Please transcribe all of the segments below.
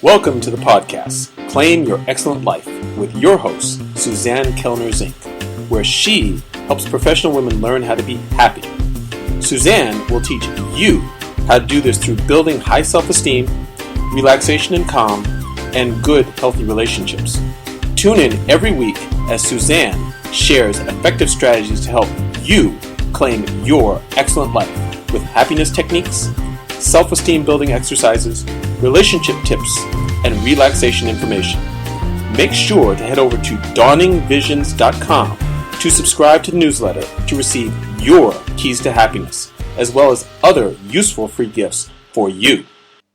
Welcome to the podcast, Claim Your Excellent Life, with your host, Suzanne Kellner-Zinck, where she helps professional women learn how to be happy. Suzanne will teach you how to do this through building high self-esteem, relaxation and calm, and good, healthy relationships. Tune in every week as Suzanne shares effective strategies to help you claim your excellent life with happiness techniques, self-esteem building exercises, relationship tips, and relaxation information. Make sure to head over to dawningvisions.com to subscribe to the newsletter to receive your keys to happiness, as well as other useful free gifts for you.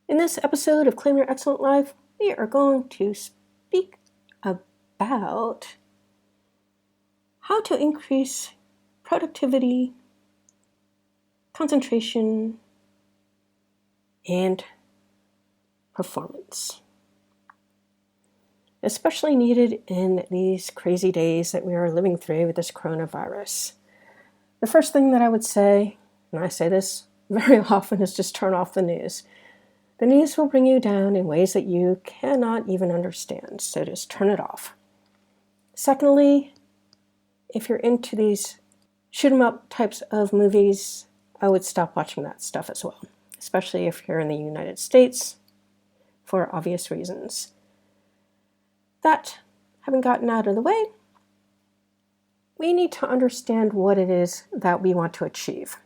In this episode of Claim Your Excellent Life, we are going to speak about how to increase productivity, concentration, and performance. Especially needed in these crazy days that we are living through with this coronavirus. The first thing that I would say, and I say this very often, is just turn off the news. The news will bring you down in ways that you cannot even understand, so just turn it off. Secondly, if you're into these shoot 'em up types of movies, I would stop watching that stuff as well, especially if you're in the United States, for obvious reasons. That having gotten out of the way, we need to understand what it is that we want to achieve.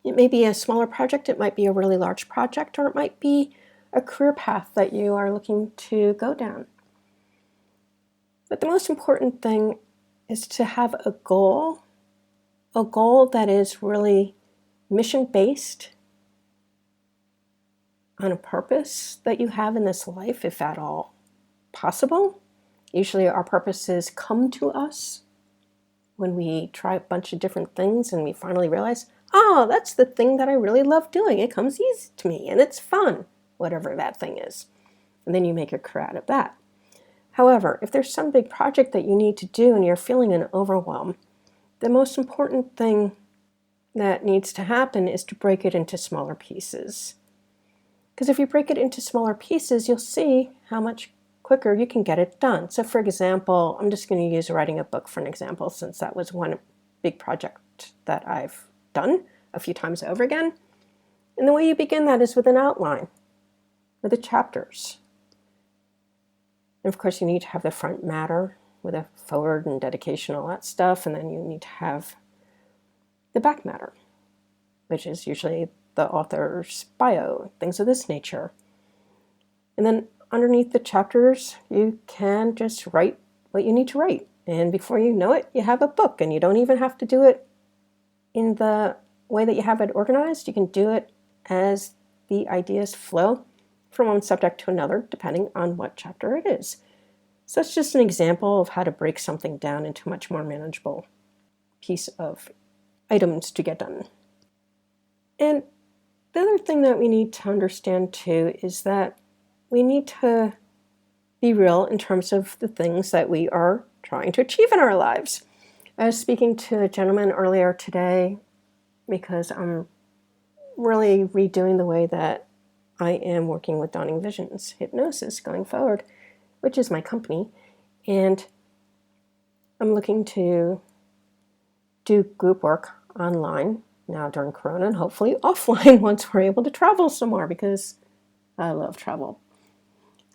It may be a smaller project, it might be a really large project, or it might be a career path that you are looking to go down. But the most important thing is to have a goal that is really mission-based, on a purpose that you have in this life, if at all possible. Usually our purposes come to us when we try a bunch of different things and we finally realize, that's the thing that I really love doing. It comes easy to me and it's fun, whatever that thing is. And then you make a career out of that. However, if there's some big project that you need to do and you're feeling an overwhelm, the most important thing that needs to happen is to break it into smaller pieces. Because if you break it into smaller pieces, you'll see how much quicker you can get it done. So for example, I'm just going to use writing a book for an example, since that was one big project that I've done a few times over again. And the way you begin that is with an outline, with the chapters. And of course, you need to have the front matter with a forward and dedication, all that stuff. And then you need to have the back matter, which is usually the author's bio, things of this nature. And then underneath the chapters, you can just write what you need to write. And before you know it, you have a book. And you don't even have to do it in the way that you have it organized. You can do it as the ideas flow from one subject to another, depending on what chapter it is. So that's just an example of how to break something down into a much more manageable piece of items to get done. And the other thing that we need to understand too is that we need to be real in terms of the things that we are trying to achieve in our lives. I was speaking to a gentleman earlier today because I'm really redoing the way that I am working with Dawning Visions Hypnosis going forward, which is my company. And I'm looking to do group work online now during Corona, and hopefully offline once we're able to travel some more, because I love travel.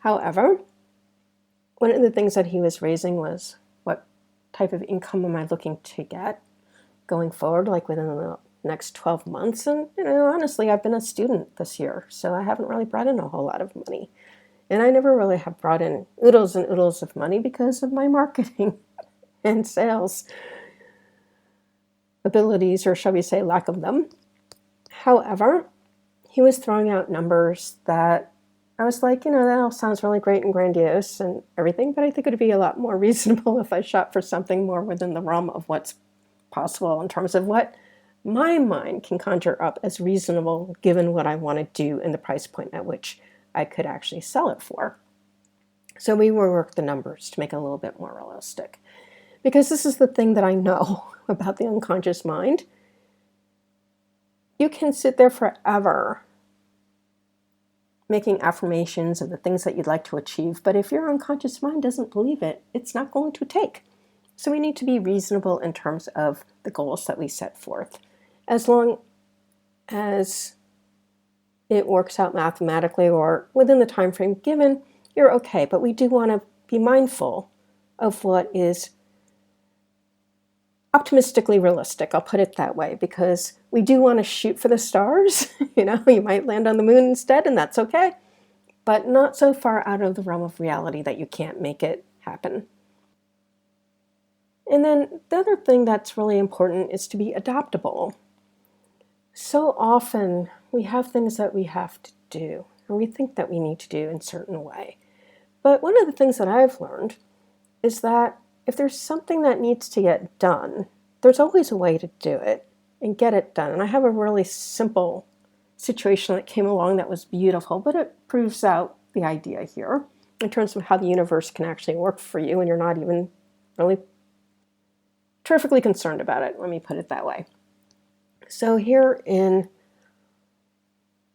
However, one of the things that he was raising was, what type of income am I looking to get going forward, like within the next 12 months? And, honestly, I've been a student this year, so I haven't really brought in a whole lot of money. And I never really have brought in oodles and oodles of money because of my marketing and sales abilities, or shall we say lack of them. However, he was throwing out numbers that I was like, that all sounds really great and grandiose and everything, but I think it would be a lot more reasonable if I shot for something more within the realm of what's possible in terms of what my mind can conjure up as reasonable given what I want to do and the price point at which I could actually sell it for. So we will work the numbers to make it a little bit more realistic. Because this is the thing that I know about the unconscious mind. You can sit there forever making affirmations of the things that you'd like to achieve, but if your unconscious mind doesn't believe it, it's not going to take. So we need to be reasonable in terms of the goals that we set forth. As long as it works out mathematically or within the time frame given, you're okay. But we do want to be mindful of what is optimistically realistic, I'll put it that way, because we do want to shoot for the stars. You might land on the moon instead, and that's okay, but not so far out of the realm of reality that you can't make it happen. And then the other thing that's really important is to be adaptable. So often we have things that we have to do, or we think that we need to do in a certain way. But one of the things that I've learned is that if there's something that needs to get done, there's always a way to do it and get it done. And I have a really simple situation that came along that was beautiful, but it proves out the idea here in terms of how the universe can actually work for you and you're not even really terrifically concerned about it. Let me put it that way. So here in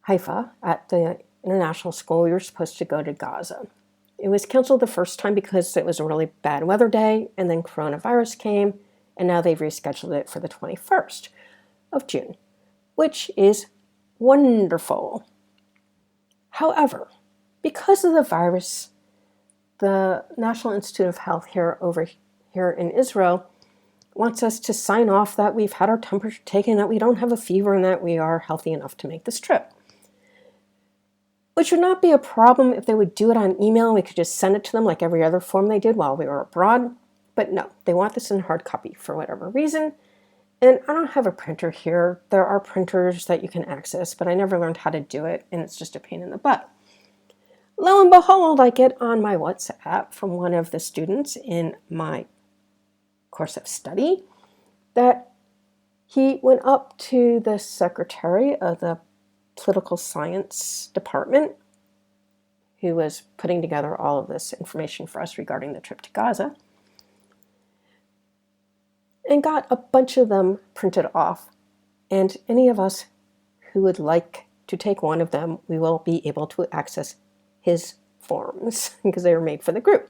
Haifa at the international school, we were supposed to go to Gaza. It was canceled the first time because it was a really bad weather day, and then coronavirus came, and now they've rescheduled it for the 21st of June, which is wonderful. However, because of the virus, the National Institute of Health over here in Israel wants us to sign off that we've had our temperature taken, that we don't have a fever, and that we are healthy enough to make this trip. Which would not be a problem if they would do it on email and we could just send it to them like every other form they did while we were abroad. But no, they want this in hard copy for whatever reason. And I don't have a printer here. There are printers that you can access, but I never learned how to do it, and it's just a pain in the butt. Lo and behold, I get on my WhatsApp from one of the students in my course of study that he went up to the secretary of the political science department, who was putting together all of this information for us regarding the trip to Gaza, and got a bunch of them printed off. And any of us who would like to take one of them, we will be able to access his forms because they were made for the group.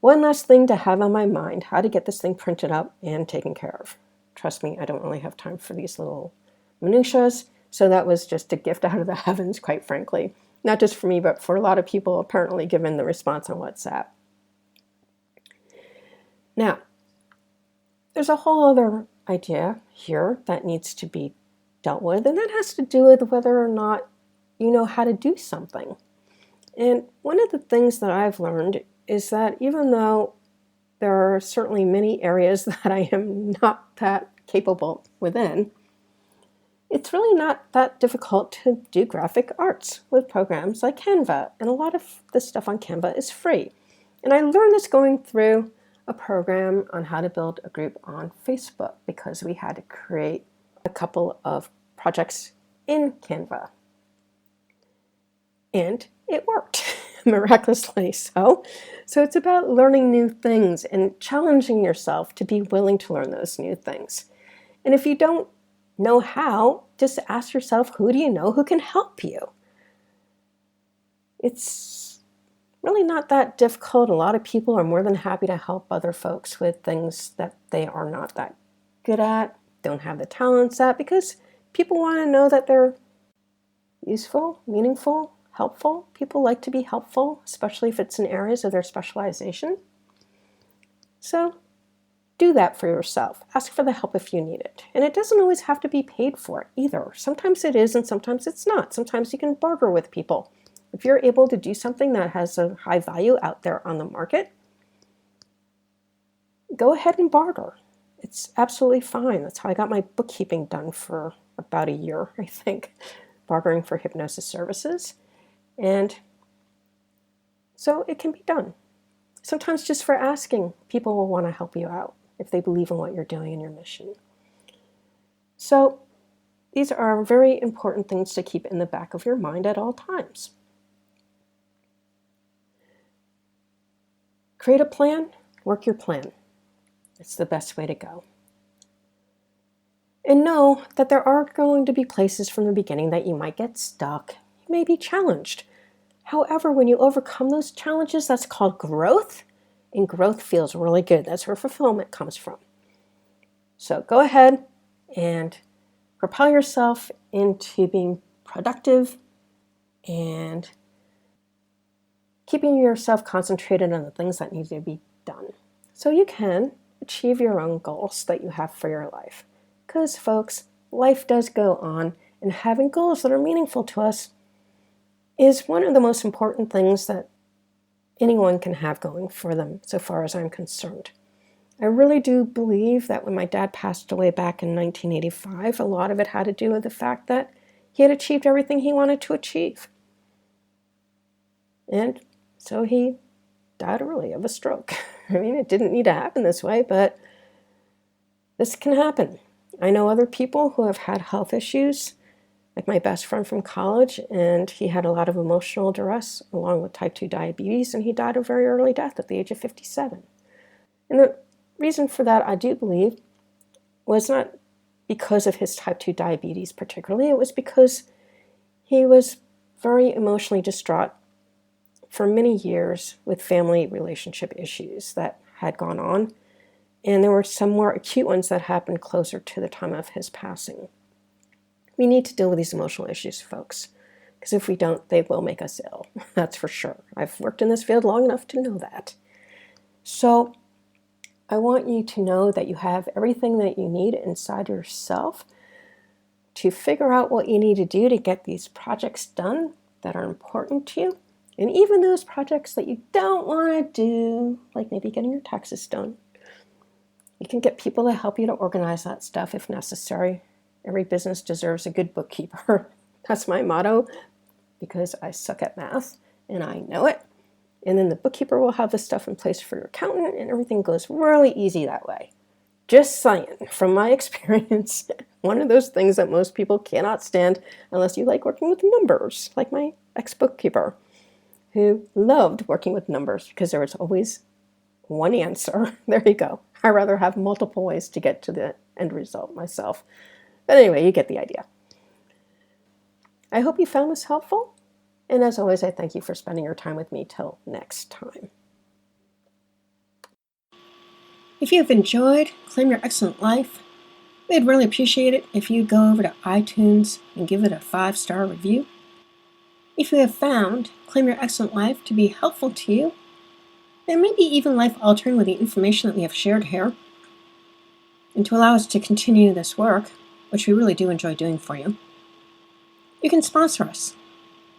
One last thing to have on my mind, how to get this thing printed up and taken care of. Trust me, I don't really have time for these little minutiae. So that was just a gift out of the heavens, quite frankly. Not just for me, but for a lot of people, apparently, given the response on WhatsApp. Now, there's a whole other idea here that needs to be dealt with, and that has to do with whether or not you know how to do something. And one of the things that I've learned is that even though there are certainly many areas that I am not that capable within, it's really not that difficult to do graphic arts with programs like Canva, and a lot of the stuff on Canva is free. And I learned this going through a program on how to build a group on Facebook because we had to create a couple of projects in Canva. And it worked, miraculously so. So it's about learning new things and challenging yourself to be willing to learn those new things. And if you don't know how, just ask yourself, who do you know who can help you? It's really not that difficult. A lot of people are more than happy to help other folks with things that they are not that good at, don't have the talents at, because people want to know that they're useful, meaningful, helpful. People like to be helpful, especially if it's in areas of their specialization. So do that for yourself. Ask for the help if you need it. And it doesn't always have to be paid for either. Sometimes it is and sometimes it's not. Sometimes you can barter with people. If you're able to do something that has a high value out there on the market, go ahead and barter. It's absolutely fine. That's how I got my bookkeeping done for about a year, I think, bartering for hypnosis services. And so it can be done. Sometimes just for asking, people will want to help you out if they believe in what you're doing in your mission. So these are very important things to keep in the back of your mind at all times. Create a plan, work your plan. It's the best way to go. And know that there are going to be places from the beginning that you might get stuck, you may be challenged, However, when you overcome those challenges, that's called growth, and growth feels really good. That's where fulfillment comes from. So go ahead and propel yourself into being productive and keeping yourself concentrated on the things that need to be done so you can achieve your own goals that you have for your life. Because, folks, life does go on, and having goals that are meaningful to us is one of the most important things that anyone can have going for them, so far as I'm concerned. I really do believe that when my dad passed away back in 1985, a lot of it had to do with the fact that he had achieved everything he wanted to achieve. And so he died early of a stroke. I mean, it didn't need to happen this way, but this can happen. I know other people who have had health issues, like my best friend from college, and he had a lot of emotional duress along with type 2 diabetes, and he died a very early death at the age of 57. And the reason for that, I do believe, was not because of his type 2 diabetes particularly. It was because he was very emotionally distraught for many years with family relationship issues that had gone on. And there were some more acute ones that happened closer to the time of his passing. We need to deal with these emotional issues, folks, because if we don't, they will make us ill. That's for sure. I've worked in this field long enough to know that. So I want you to know that you have everything that you need inside yourself to figure out what you need to do to get these projects done that are important to you. And even those projects that you don't want to do, like maybe getting your taxes done, you can get people to help you to organize that stuff if necessary. Every business deserves a good bookkeeper. That's my motto, because I suck at math and I know it. And then the bookkeeper will have the stuff in place for your accountant, and everything goes really easy that way. Just saying, from my experience, one of those things that most people cannot stand unless you like working with numbers, like my ex-bookkeeper, who loved working with numbers because there was always one answer. There you go. I'd rather have multiple ways to get to the end result myself. But anyway, you get the idea. I hope you found this helpful. And as always, I thank you for spending your time with me till next time. If you have enjoyed Claim Your Excellent Life, we'd really appreciate it if you go over to iTunes and give it a 5-star review. If you have found Claim Your Excellent Life to be helpful to you, and maybe even life-altering with the information that we have shared here, and to allow us to continue this work, which we really do enjoy doing for you, you can sponsor us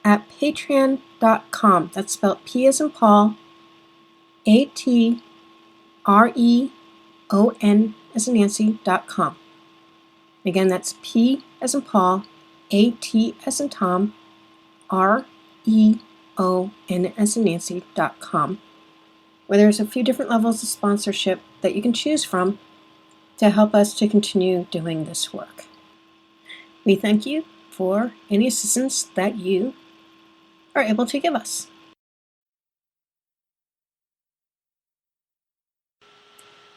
at patreon.com. That's spelled P as in Paul, ATREON as in Nancy.com. Again, that's P as in Paul, AT as in Tom, REON as in Nancy.com, where there's a few different levels of sponsorship that you can choose from to help us to continue doing this work. We thank you for any assistance that you are able to give us.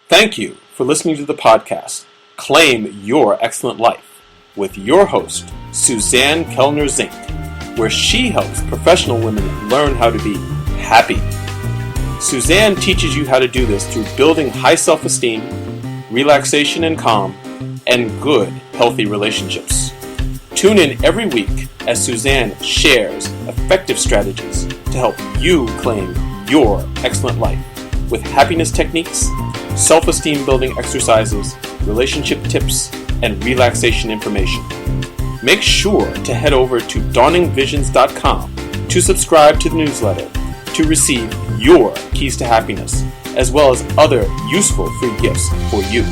Thank you for listening to the podcast, Claim Your Excellent Life, with your host, Suzanne Kellner-Zinck, where she helps professional women learn how to be happy. Suzanne teaches you how to do this through building high self-esteem, relaxation and calm, and good, healthy relationships. Tune in every week as Suzanne shares effective strategies to help you claim your excellent life with happiness techniques, self-esteem building exercises, relationship tips, and relaxation information. Make sure to head over to dawningvisions.com to subscribe to the newsletter to receive your keys to happiness, as well as other useful free gifts for you.